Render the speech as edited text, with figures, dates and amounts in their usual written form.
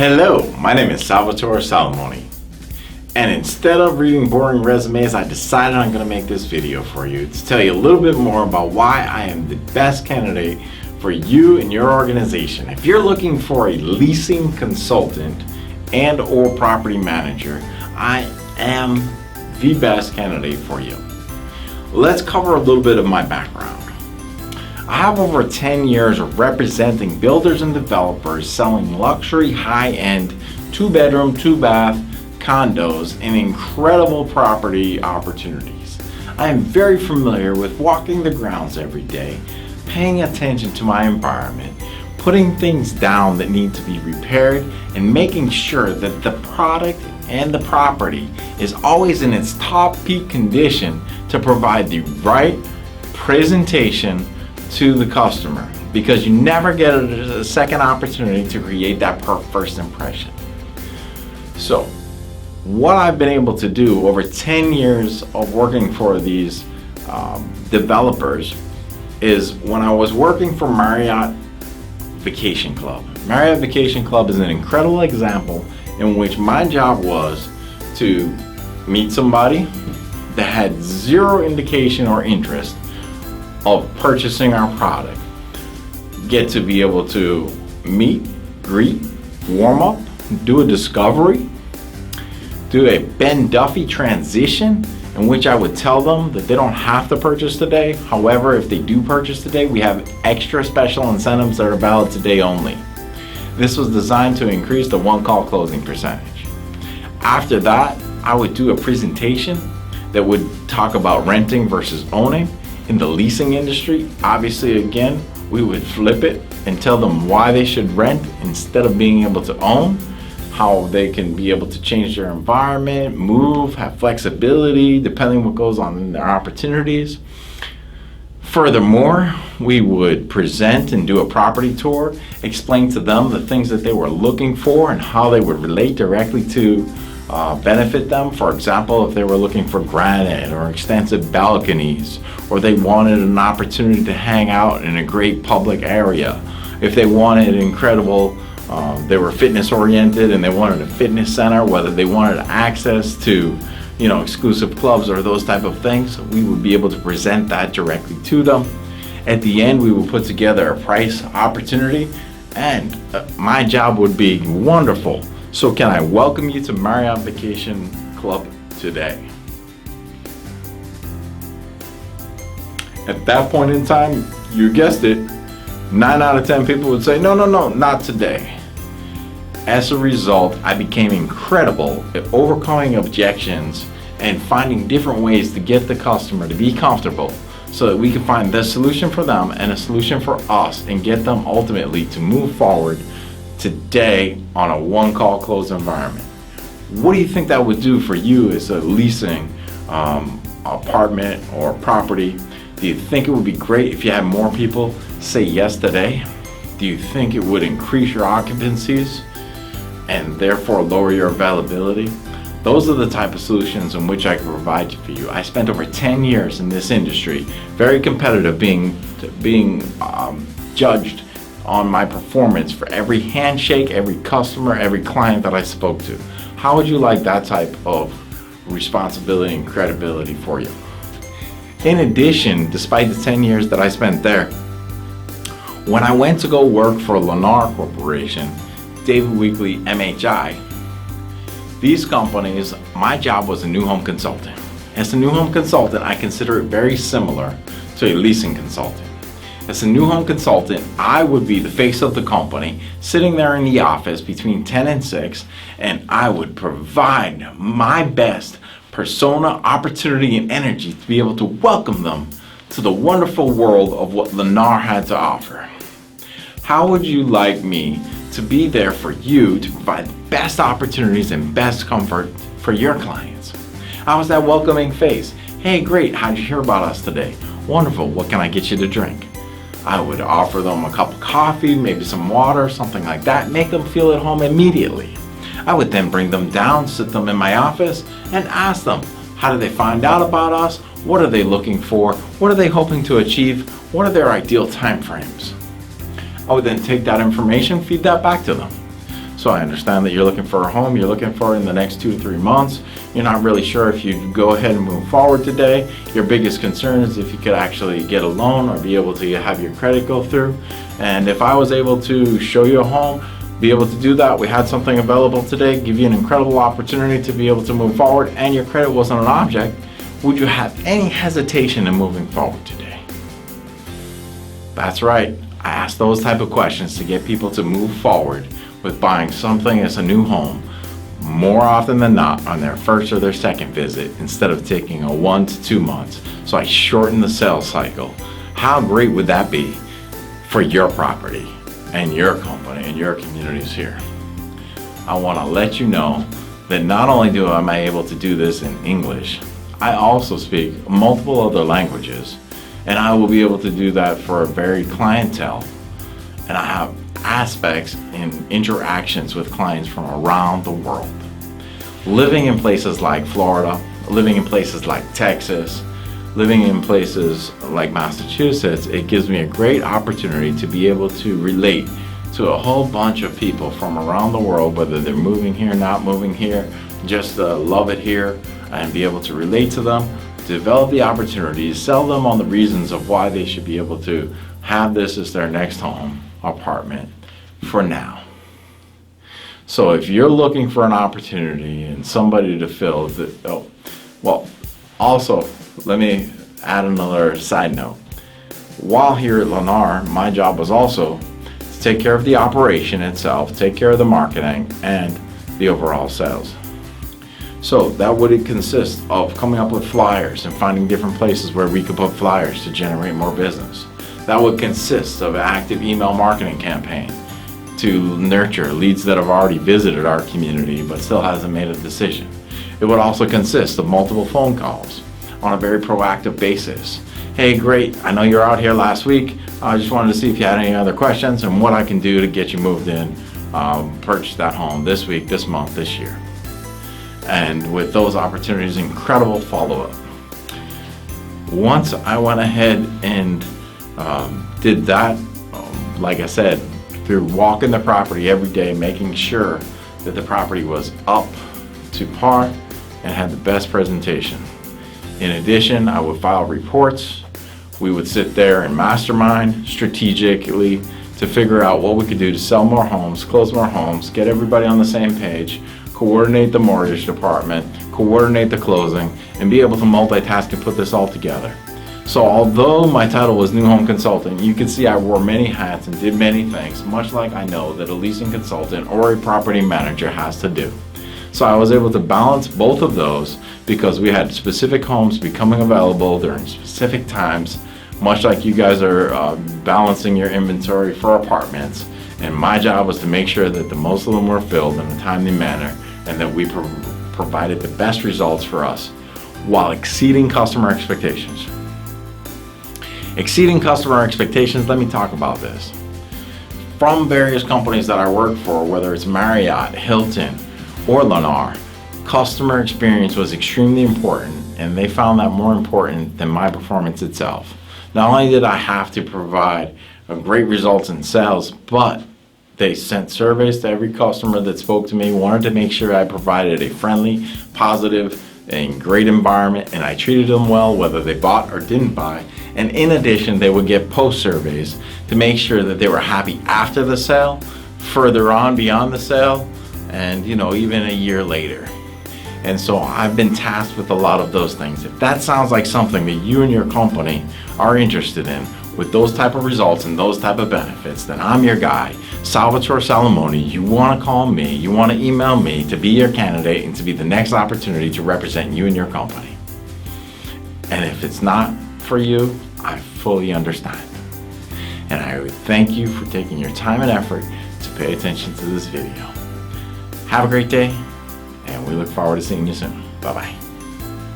Hello, my name is Salvatore Salamone, and instead of reading boring resumes, I decided I'm going to make this video for you to tell you a little bit more about why I am the best candidate for you and your organization. If you're looking for a leasing consultant and or property manager, I am the best candidate for you. Let's cover a little bit of my background. I have over 10 years of representing builders and developers selling luxury, high-end, 2-bedroom, 2-bath condos and incredible property opportunities. I am very familiar with walking the grounds every day, paying attention to my environment, putting things down that need to be repaired, and making sure that the product and the property is always in its top peak condition to provide the right presentation to the customer, because you never get a second opportunity to create that first impression. So what I've been able to do over 10 years of working for these developers is when I was working for Marriott Vacation Club. Marriott Vacation Club is an incredible example in which my job was to meet somebody that had zero indication or interest of purchasing our product, get to be able to meet, greet, warm up, do a discovery, do a Ben Duffy transition in which I would tell them that they don't have to purchase today. However, if they do purchase today, we have extra special incentives that are valid today only. This was designed to increase the one-call closing percentage. After that, I would do a presentation that would talk about renting versus owning. In the leasing industry, obviously, again, we would flip it and tell them why they should rent instead of being able to own, how they can be able to change their environment, move, have flexibility depending what goes on in their opportunities. Furthermore, we would present and do a property tour, explain to them the things that they were looking for and how they would relate directly to benefit them. For example, if they were looking for granite or extensive balconies, or they wanted an opportunity to hang out in a great public area, if they wanted incredible, they were fitness oriented and they wanted a fitness center, whether they wanted access to exclusive clubs or those type of things, we would be able to present that directly to them. At the end, we would put together a price opportunity, and my job would be wonderful. So can I welcome you to Marriott Vacation Club today? At that point in time, you guessed it, 9 out of 10 people would say, no, not today. As a result, I became incredible at overcoming objections and finding different ways to get the customer to be comfortable so that we can find the solution for them and a solution for us and get them ultimately to move forward today on a one-call close environment. What do you think that would do for you as a leasing apartment or property? Do you think it would be great if you had more people say yes today? Do you think it would increase your occupancies and therefore lower your availability? Those are the type of solutions in which I can provide for you. I spent over 10 years in this industry, very competitive, being judged on my performance for every handshake, every customer, every client that I spoke to. How would you like that type of responsibility and credibility for you? In addition, despite the 10 years that I spent there, when I went to go work for Lennar Corporation, David Weekley, MHI, these companies, my job was a new home consultant. As a new home consultant, I consider it very similar to a leasing consultant. As a new home consultant, I would be the face of the company, sitting there in the office between 10 and 6, and I would provide my best persona, opportunity, and energy to be able to welcome them to the wonderful world of what Lennar had to offer. How would you like me to be there for you to provide the best opportunities and best comfort for your clients? I was that welcoming face. Hey, great, how'd you hear about us today? Wonderful, what can I get you to drink? I would offer them a cup of coffee, maybe some water, something like that, make them feel at home immediately. I would then bring them down, sit them in my office, and ask them, how did they find out about us? What are they looking for? What are they hoping to achieve? What are their ideal time frames? I would then take that information, feed that back to them. So I understand that you're looking for a home, you're looking for it in the next 2 to 3 months. You're not really sure if you'd go ahead and move forward today. Your biggest concern is if you could actually get a loan or be able to have your credit go through. And if I was able to show you a home, be able to do that, we had something available today, give you an incredible opportunity to be able to move forward, and your credit wasn't an object, would you have any hesitation in moving forward today? That's right. I ask those type of questions to get people to move forward with buying something as a new home more often than not on their first or their second visit instead of taking a 1 to 2 months. So I shorten the sales cycle. How great would that be for your property and your company and your communities here? I want to let you know that not only am I able to do this in English, I also speak multiple other languages, and I will be able to do that for a varied clientele. And I have aspects and interactions with clients from around the world. Living in places like Florida, living in places like Texas, living in places like Massachusetts, it gives me a great opportunity to be able to relate to a whole bunch of people from around the world, whether they're moving here, not moving here, just love it here, and be able to relate to them, develop the opportunities, sell them on the reasons of why they should be able to have this as their next home, apartment, for now. So if you're looking for an opportunity and somebody to fill the, also let me add another side note. While here at Lennar, my job was also to take care of the operation itself, take care of the marketing and the overall sales. So that would consist of coming up with flyers and finding different places where we could put flyers to generate more business. That would consist of an active email marketing campaign to nurture leads that have already visited our community but still hasn't made a decision. It would also consist of multiple phone calls on a very proactive basis. Hey, great, I know you're out here last week. I just wanted to see if you had any other questions and what I can do to get you moved in, purchase that home this week, this month, this year. And with those opportunities, incredible follow-up. Once I went ahead and did that, like I said, through walking the property every day, making sure that the property was up to par and had the best presentation. In addition, I would file reports. We would sit there and mastermind strategically to figure out what we could do to sell more homes, close more homes, get everybody on the same page, coordinate the mortgage department, coordinate the closing, and be able to multitask and put this all together. So although my title was New Home Consultant, you can see I wore many hats and did many things, much like I know that a leasing consultant or a property manager has to do. So I was able to balance both of those because we had specific homes becoming available during specific times, much like you guys are balancing your inventory for apartments. And my job was to make sure that the most of them were filled in a timely manner and that we provided the best results for us while exceeding customer expectations. Exceeding customer expectations, let me talk about this. From various companies that I work for, whether it's Marriott, Hilton, or Lennar, customer experience was extremely important, and they found that more important than my performance itself. Not only did I have to provide great results in sales, but they sent surveys to every customer that spoke to me, wanted to make sure I provided a friendly, positive, and great environment, and I treated them well whether they bought or didn't buy. And in addition, they would get post surveys to make sure that they were happy after the sale, further on beyond the sale, and even a year later. And so I've been tasked with a lot of those things. If that sounds like something that you and your company are interested in, with those type of results and those type of benefits, then I'm your guy, Salvatore Salamone. You want to call me, you want to email me to be your candidate and to be the next opportunity to represent you and your company. And if it's not for you, I fully understand. And I would thank you for taking your time and effort to pay attention to this video. Have a great day, and we look forward to seeing you soon. Bye-bye.